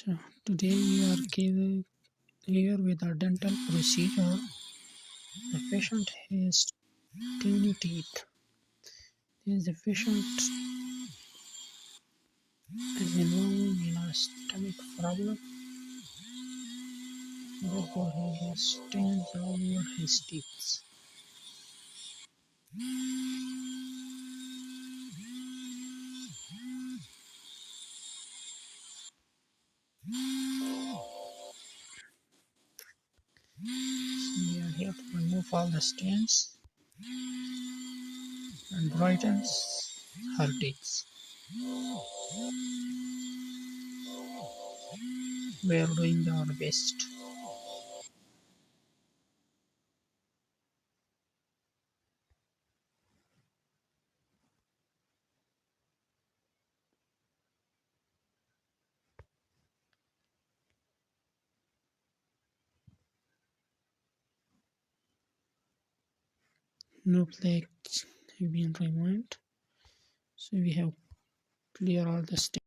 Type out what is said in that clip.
So today we are here with a dental procedure. The patient has tiny teeth. The patient is involved in a stomach problem. Therefore, he has stains all over his teeth. So we are here to remove all the stains and brightens her teeth. We are doing our best. No plaques have been removed. So we have cleared all the stains.